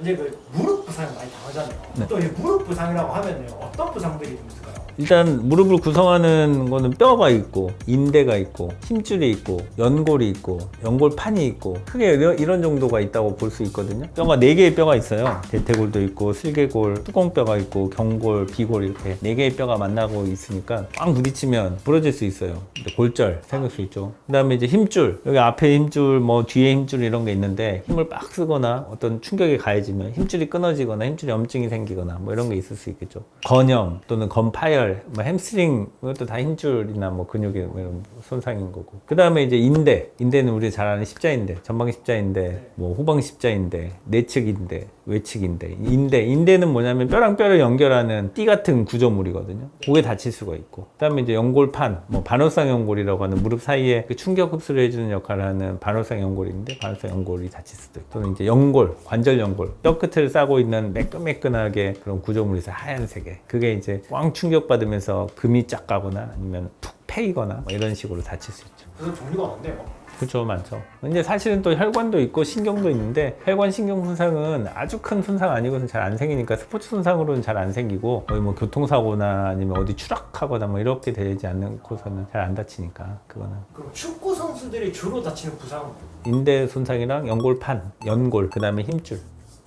이제 그 무릎 부상을 많이 당하잖아요. 네. 또 이 무릎 부상이라고 하면 어떤 부상들이 좀 있을까요? 일단 무릎을 구성하는 거는 뼈가 있고 인대가 있고 힘줄이 있고 연골이 있고 연골판이 있고 크게 이런 정도가 있다고 볼 수 있거든요. 뼈가 4개의 뼈가 있어요. 대퇴골도 있고 슬개골, 뚜껑뼈가 있고 경골, 비골 이렇게 4개의 뼈가 만나고 있으니까 꽝 부딪히면 부러질 수 있어요. 골절 생길 수 있죠. 그 다음에 이제 힘줄, 여기 앞에 힘줄 뭐 뒤에 힘줄 이런 게 있는데 힘을 빡 쓰거나 어떤 충격이 가해지면 힘줄이 끊어지거나 힘줄이 염증이 생기거나 뭐 이런 게 있을 수 있겠죠. 건염 또는 건파열, 뭐 햄스트링 이것도 다 힘줄이나 뭐 근육의 뭐 이런 손상인 거고. 그 다음에 이제 인대는 우리 잘 아는 십자인대, 전방 십자인대, 뭐 후방 십자인대, 내측인대, 외측인대. 인대는 뭐냐면 뼈랑 뼈를 연결하는 띠 같은 구조물이거든요. 그게 다칠 수가 있고. 그 다음에 이제 연골판, 뭐 반월상 연골이라고 하는 무릎 사이에 그 충격 흡수를 해주는 역할을 하는 반월상 연골인데 반월상 연골이 다칠 수도 있고. 또는 이제 연골, 관절 연골, 뼈 끝을 싸고 있는 매끈매끈하게 그런 구조물이 있어요. 하얀색에. 그게 이제 꽝 충격받으면서 금이 쫙 가거나 아니면 툭 패이거나 뭐 이런 식으로 다칠 수 있죠. 그래서 종류가 많네요. 그렇죠, 많죠. 근데 사실은 또 혈관도 있고 신경도 있는데 혈관 신경 손상은 아주 큰 손상 아니고는 잘 안 생기니까 스포츠 손상으로는 잘 안 생기고 거의 뭐 교통사고나 아니면 어디 추락하거나 뭐 이렇게 되지 않고서는 잘 안 다치니까 그거는. 그럼 축구 선수들이 주로 다치는 부상 인대 손상이랑 연골판, 연골, 그 다음에 힘줄.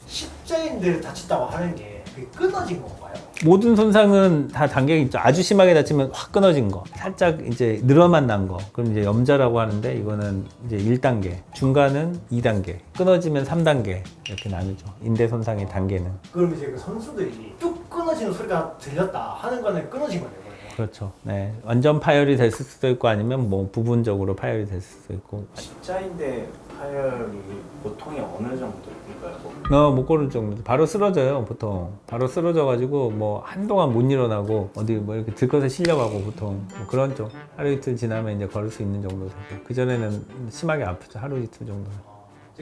십자인대를 다친다고 하는 게 그게 끊어진 건가요? 모든 손상은 다 단계가 있죠. 아주 심하게 다치면 확 끊어진 거, 살짝 이제 늘어만 난 거, 그럼 이제 염자라고 하는데 이거는 이제 1단계, 중간은 2단계, 끊어지면 3단계 이렇게 나누죠. 인대 손상의 단계는. 그럼 이제 그 선수들이 뚝 끊어지는 소리가 들렸다 하는 거는 끊어진 거네요. 그러면. 그렇죠. 네, 완전 파열이 됐을 수도 있고 아니면 뭐 부분적으로 파열이 됐을 수도 있고. 십자인대 파열이 보통이 어느 정도인가요? 못 걸을 정도. 바로 쓰러져요, 보통. 바로 쓰러져가지고 뭐 한동안 못 일어나고 어디 뭐 이렇게 들것에 실려가고 보통 뭐 그런 쪽. 하루 이틀 지나면 이제 걸을 수 있는 정도 되고. 그전에는 심하게 아프죠, 하루 이틀 정도.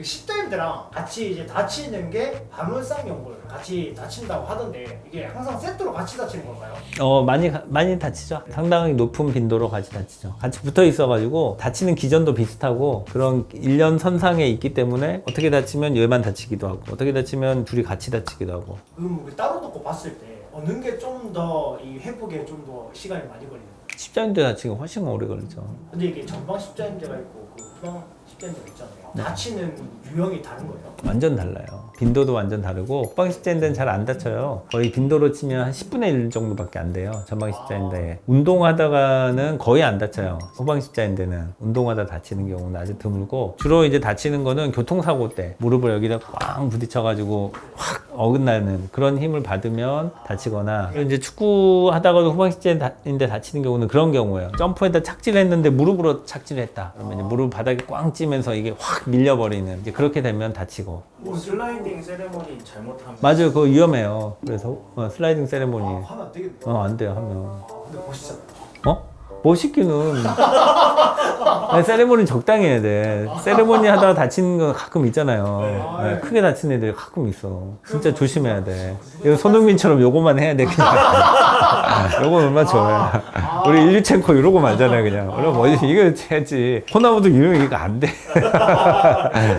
십자인대랑 같이 이제 다치는 게 반월상 연골 같이 다친다고 하던데 이게 항상 세트로 같이 다치는 건가요? 많이 다치죠. 상당히 높은 빈도로 같이 다치죠. 같이 붙어 있어가지고 다치는 기전도 비슷하고 그런 일련 선상에 있기 때문에 어떻게 다치면 얘만 다치기도 하고 어떻게 다치면 둘이 같이 다치기도 하고. 그럼 우리 따로 놓고 봤을 때 어느 게 좀 더 이 회복에 좀 더 시간이 많이 걸리나요? 십자인대 다치기가 훨씬 오래 걸리죠. 근데 이게 전방 십자인대가 있고 그 후방 십자인대가 있잖아요. 네. 다치는 유형이 다른 거예요? 완전 달라요. 빈도도 완전 다르고 후방 십자인대는 잘 안 다쳐요. 거의 빈도로 치면 한 10분의 1 정도밖에 안 돼요. 전방 십자인대. 운동하다가는 거의 안 다쳐요. 후방 십자인대는 운동하다 다치는 경우는 아주 드물고 주로 이제 다치는 거는 교통사고 때 무릎을 여기다 꽝 부딪혀가지고 확 어긋나는 그런 힘을 받으면 다치거나 이제 축구 하다가도 후방 십자인대 다치는 경우는 그런 경우예요. 점프에다 착지를 했는데 무릎으로 착지를 했다. 그러면 이제 무릎 바닥에 꽝 찌면서 이게 확 밀려버리는 이제 그렇게 되면 다치고. 뭐 슬라이딩 세레머니 잘못하면 맞아요, 그거 위험해요. 그래서 슬라이딩 세레모니 하면 안 되겠네요. 안 돼요 하면. 근데 멋있잖아요. 멋있기는. 아니, 세레모니 적당히 해야 돼. 세레모니 하다가 다치는 거 가끔 있잖아요. 네, 크게 다치는 애들 가끔 있어. 진짜 조심해야 돼. 이거 손흥민처럼 요거만 해야 돼 그냥. 요거 얼마 좋아요. 우리 일류첸코 이러고 말잖아요 그냥. 원래 뭐 이거 해야지. 호나우도 이러면 이거 안 돼.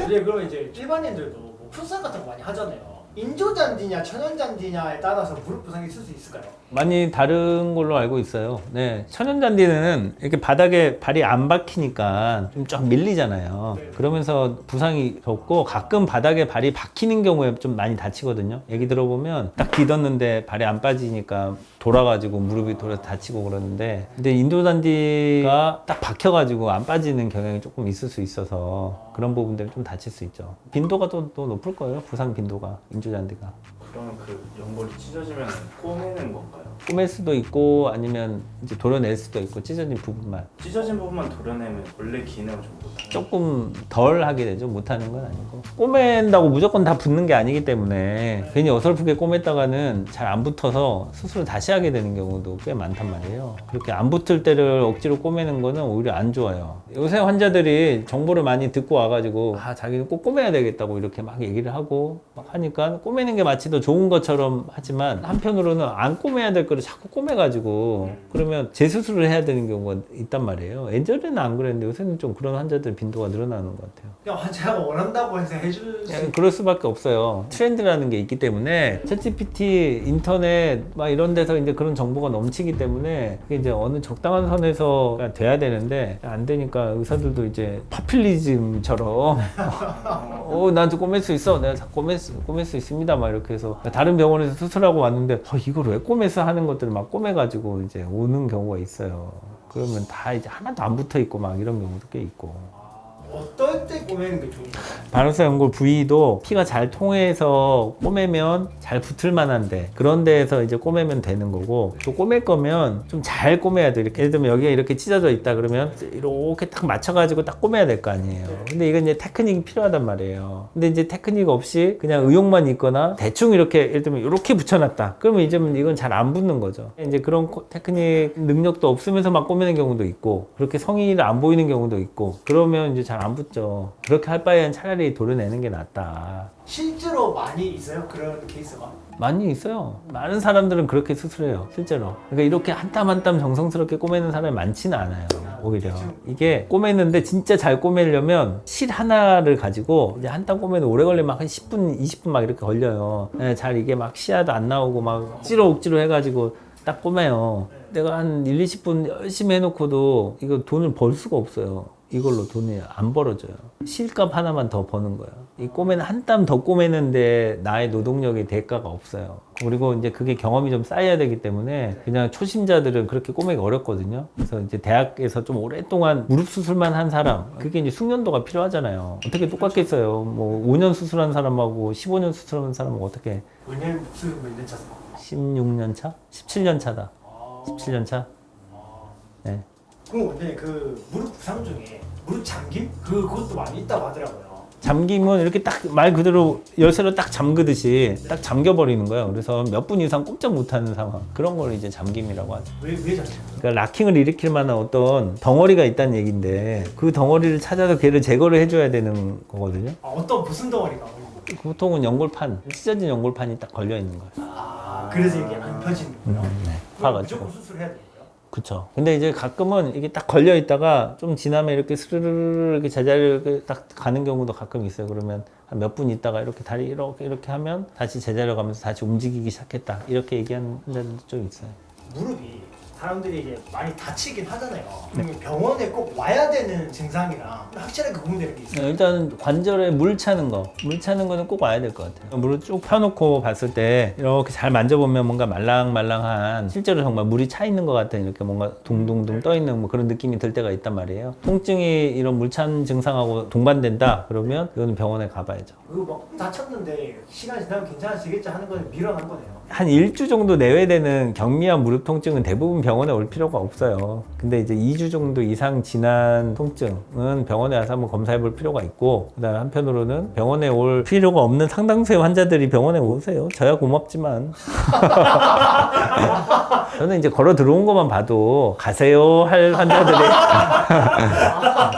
이제 그럼 이제 일반인들도 뭐 풋살 같은 거 많이 하잖아요. 인조잔디냐 천연잔디냐에 따라서 무릎 부상이 있을 수 있을까요? 많이 다른 걸로 알고 있어요. 네, 천연잔디는 이렇게 바닥에 발이 안 박히니까 좀 쫙 밀리잖아요. 네. 그러면서 부상이 적고 가끔 바닥에 발이 박히는 경우에 좀 많이 다치거든요. 얘기 들어보면 딱 디뎠는데 발이 안 빠지니까 돌아가지고 무릎이 돌아서 다치고 그러는데 근데 인조잔디가 딱 박혀가지고 안 빠지는 경향이 조금 있을 수 있어서 그런 부분들은 좀 다칠 수 있죠. 빈도가 또 높을 거예요. 부상 빈도가 인조잔디가. 그러면 그 연골이 찢어지면 꼬매는 건가요? 꼬맬 수도 있고 아니면 이제 도려낼 수도 있고 찢어진 부분만 찢어진 부분만 도려내면 원래 기능을 좀 못하는 조금 덜 하게 되죠. 못하는 건 아니고 꼬맨다고 무조건 다 붙는 게 아니기 때문에 괜히 어설프게 꼬맸다가는 잘 안 붙어서 수술을 다시 하게 되는 경우도 꽤 많단 말이에요. 그렇게 안 붙을 때를 억지로 꼬매는 거는 오히려 안 좋아요. 요새 환자들이 정보를 많이 듣고 와가지고 자기는 꼭 꼬매야 되겠다고 이렇게 막 얘기를 하고 막 하니까 꼬매는 게 마치 더 좋은 것처럼 하지만 한편으로는 안 꼬매야 될 거를 자꾸 꼬매가지고 그러면 재수술을 해야 되는 경우가 있단 말이에요. 예전에는 안 그랬는데 요새는 좀 그런 환자들 빈도가 늘어나는 것 같아요. 그냥 환자가 원한다고 해서 해줄 수 예, 그럴 수밖에 없어요. 트렌드라는 게 있기 때문에 챗GPT, 인터넷 막 이런 데서 이제 그런 정보가 넘치기 때문에 그게 이제 어느 적당한 선에서 돼야 되는데 안 되니까 의사들도 이제 파퓰리즘처럼 나한테 꼬맬 수 있어. 내가 꼬맬 수 있습니다. 막 이렇게 해서 다른 병원에서 수술하고 왔는데 이걸 왜 꼬매서 하는 것들을 막 꼬매가지고 이제 오는 경우가 있어요. 그러면 다 이제 하나도 안 붙어 있고 막 이런 경우도 꽤 있고. 어떨 때 꼬매는 게 좋은가요? 바로스 연골 부위도 피가 잘 통해서 꼬매면 잘 붙을 만한데 그런 데에서 이제 꼬매면 되는 거고 또 꼬맬 거면 좀 잘 꼬매야 돼. 이렇게 예를 들면 여기가 이렇게 찢어져 있다 그러면 이렇게 딱 맞춰가지고 딱 꼬매야 될 거 아니에요. 근데 이건 이제 테크닉이 필요하단 말이에요. 근데 이제 테크닉 없이 그냥 의욕만 있거나 대충 이렇게 예를 들면 이렇게 붙여놨다. 그러면 이제 이건 잘 안 붙는 거죠. 이제 그런 테크닉 능력도 없으면서 막 꼬매는 경우도 있고 그렇게 성의를 안 보이는 경우도 있고 그러면 이제 잘 안 붙죠. 그렇게 할 바에는 차라리 도려내는 게 낫다. 실제로 많이 있어요? 그런 케이스가? 많이 있어요. 많은 사람들은 그렇게 수술해요. 실제로. 그러니까 이렇게 한 땀 한 땀 정성스럽게 꼬매는 사람이 많지는 않아요. 오히려. 이게 꼬매는데 진짜 잘 꼬매려면 실 하나를 가지고 이제 한 땀 꼬매는 오래 걸리면 막 한 10분, 20분 막 이렇게 걸려요. 잘 이게 막 시야도 안 나오고 막 억지로 해가지고 딱 꼬매요. 내가 한 1, 20분 열심히 해놓고도 이거 돈을 벌 수가 없어요. 이걸로 돈이 안 벌어져요. 실값 하나만 더 버는 거예요. 이 꼬매는 한 땀 더 꼬매는데 나의 노동력의 대가가 없어요. 그리고 이제 그게 경험이 좀 쌓여야 되기 때문에 그냥 초심자들은 그렇게 꼬매기 어렵거든요. 그래서 이제 대학에서 좀 오랫동안 무릎 수술만 한 사람, 그게 이제 숙련도가 필요하잖아요. 어떻게 똑같겠어요. 뭐 5년 수술한 사람하고 15년 수술한 사람하고 어떻게. 5년 수술 몇년 차죠? 16년 차? 17년 차다. 17년 차? 네. 그럼 근데 그 무릎 부상 중에 무릎 잠김? 그것도 많이 있다고 하더라고요. 잠김은 이렇게 딱 말 그대로 열쇠로 딱 잠그듯이 딱 잠겨버리는 거예요. 그래서 몇 분 이상 꼼짝 못하는 상황. 그런 걸 이제 잠김이라고 하죠. 왜 잠김? 그러니까 락킹을 일으킬 만한 어떤 덩어리가 있다는 얘기인데 그 덩어리를 찾아서 걔를 제거를 해줘야 되는 거거든요. 무슨 덩어리가 걸린 거예요? 보통은 연골판, 찢어진 연골판이 딱 걸려 있는 거예요. 그래서 이게 안 펴지는 거예요? 네. 그럼 파가지고. 무조건 수술해야 돼요? 그쵸. 근데 이제 가끔은 이게 딱 걸려 있다가 좀 지나면 이렇게 스르르르 이렇게 제자리로 이렇게 딱 가는 경우도 가끔 있어요. 그러면 한 몇 분 있다가 이렇게 다리 이렇게 하면 다시 제자리로 가면서 다시 움직이기 시작했다. 이렇게 얘기하는 환자들도 좀 있어요. 무릎이 사람들이 이제 많이 다치긴 하잖아요. 그러면 병원에 꼭 와야 되는 증상이랑 확실하게 구분되는 게 있어요. 일단 관절에 물 차는 거는 꼭 와야 될 것 같아요. 물을 쭉 펴놓고 봤을 때 이렇게 잘 만져보면 뭔가 말랑말랑한 실제로 정말 물이 차 있는 것 같은 이렇게 뭔가 둥둥둥 떠 있는 뭐 그런 느낌이 들 때가 있단 말이에요. 통증이 이런 물찬 증상하고 동반된다 그러면 이거는 병원에 가봐야죠. 그거 막 다쳤는데 시간이 지나면 괜찮아지겠지 하는 건 밀어난 거네요. 한 1주 정도 내외되는 경미한 무릎 통증은 대부분 병원에 올 필요가 없어요. 근데 이제 2주 정도 이상 지난 통증은 병원에 와서 한번 검사해 볼 필요가 있고, 그다음에 한편으로는 병원에 올 필요가 없는 상당수의 환자들이 병원에 오세요. 저야 고맙지만. 저는 이제 걸어 들어온 것만 봐도 가세요 할 환자들이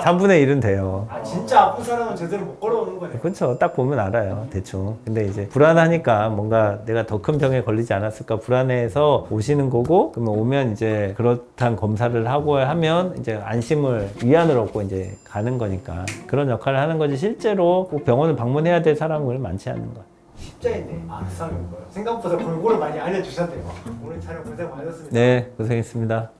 3분의 1은 돼요. 진짜 아픈 사람은 제대로 못 걸어오는 거네요. 그렇죠. 딱 보면 알아요. 대충. 근데 이제 불안하니까 뭔가 내가 더 큰 병에 걸리지 않았을까 불안해서 오시는 거고, 그러면 오면 이제 그렇단 검사를 하고 하면 이제 안심을 위안을 얻고 이제 가는 거니까 그런 역할을 하는 거지 실제로 꼭 병원을 방문해야 될 사람은 많지 않은 거예요. 십자인데 악상인 거예요. 생각보다 골고루 많이 알려주셨네요. 오늘 촬영 고생 많으셨습니다. 네, 고생했습니다.